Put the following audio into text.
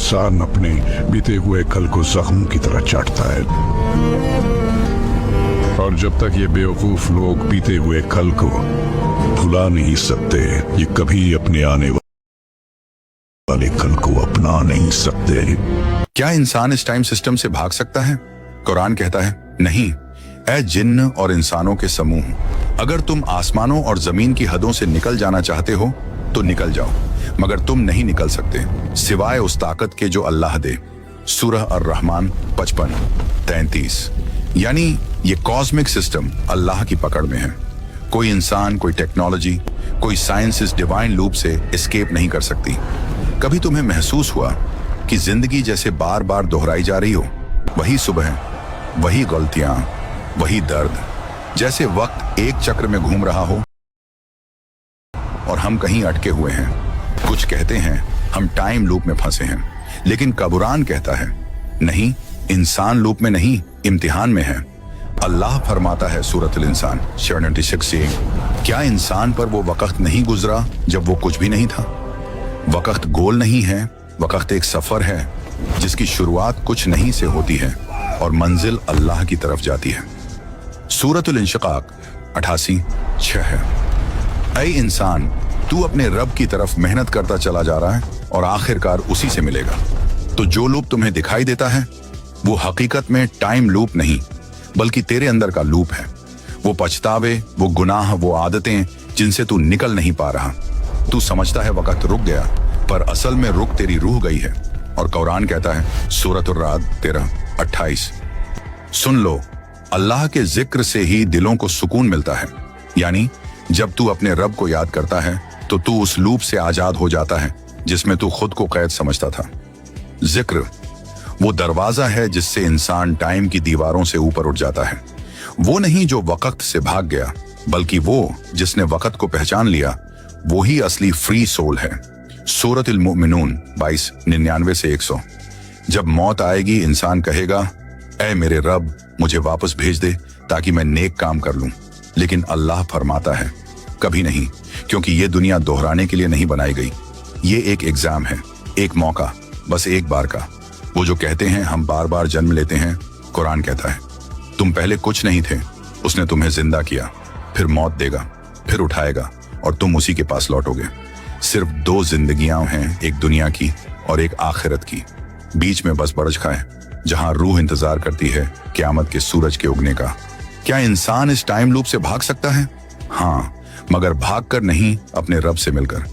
इंसान अपने बीते हुए कल को जख्म की तरह चाटता है, और जब तक ये बेवकूफ लोग बीते हुए कल को भुला नहीं सकते, ये कभी अपने आने वाले कल को अपना नहीं सकते। क्या इंसान इस टाइम सिस्टम से भाग सकता है? कुरान कहता है नहीं। ऐ जिन्न और इंसानों के समूह, अगर तुम आसमानों और जमीन की हदों से निकल जाना चाहते हो तो निकल जाओ, मगर तुम नहीं निकल सकते सिवाय उस ताकत के जो अल्लाह दे। सूरह अर-रहमान 55-33। यानी ये कॉस्मिक सिस्टम अल्लाह की पकड़ में है। कोई इंसान, कोई टेक्नोलॉजी, कोई साइंस इस डिवाइन लूप से एस्केप नहीं कर सकती। कभी तुम्हें महसूस हुआ कि जिंदगी जैसे बार बार दोहराई जा रही हो? वही सुबह, वही गलतियां, वही दर्द, जैसे वक्त एक चक्र में घूम रहा हो और हम कहीं अटके हुए हैं। कुछ कहते हैं हम टाइम लूप में फंसे हैं, लेकिन कुरान कहता है नहीं, इंसान लूप में नहीं, इम्तिहान में है। अल्लाह फरमाता है सूरतुल इंसान 96 क्या इंसान पर वो वक्त नहीं गुजरा जब वो कुछ भी नहीं था? वक्त गोल नहीं है, वक्त एक सफर है जिसकी शुरुआत कुछ नहीं से होती है और मंजिल अल्लाह की तरफ जाती है। सूरतुल इंशिकाक 88:6 है। ऐ इंसान, तू अपने रब की तरफ मेहनत करता चला जा रहा है और आखिरकार उसी से मिलेगा। तो जो लूप तुम्हें दिखाई देता है वो हकीकत में टाइम लूप नहीं, बल्कि तेरे अंदर का लूप है। वो पछतावे, वो गुनाह, वो आदतें जिनसे तू निकल नहीं पा रहा। तू समझता है वक्त रुक गया, पर असल में रुक तेरी रूह गई है। और कुरान कहता है सूरतुर राद 13:28 सुन लो, अल्लाह के जिक्र से ही दिलों को सुकून मिलता है। यानी जब तू अपने रब को याद करता है तो तू उस लूप से आजाद हो जाता है जिसमें तू खुद को कैद समझता था। जिक्र वो दरवाजा है जिससे इंसान टाइम की दीवारों से ऊपर उठ जाता है। वो नहीं जो वक्त से भाग गया, बल्कि वो जिसने वक्त को पहचान लिया, वो ही असली फ्री सोल है। सूरतुल मोमिनून 22-99-100 जब मौत आएगी इंसान कहेगा ऐ मेरे रब, मुझे वापस भेज दे ताकि मैं नेक काम कर लूं। लेकिन अल्लाह फरमाता है कभी नहीं, क्योंकि ये दुनिया दोहराने के लिए नहीं बनाई गई। ये एक एग्जाम है, एक मौका, बस एक बार का। वो जो कहते हैं हम बार बार जन्म लेते हैं, कुरान कहता है तुम पहले कुछ नहीं थे, उसने तुम्हें जिंदा किया, फिर मौत देगा, फिर उठाएगा और तुम उसी के पास लौटोगे। सिर्फ 2 जिंदगियां हैं, एक दुनिया की और एक आखिरत की। बीच में बस बरछ खाए जहां रूह इंतजार करती है क़यामत के सूरज के उगने का। क्या इंसान इस टाइम लूप से भाग सकता है? हाँ, मगर भागकर नहीं, अपने रब से मिलकर।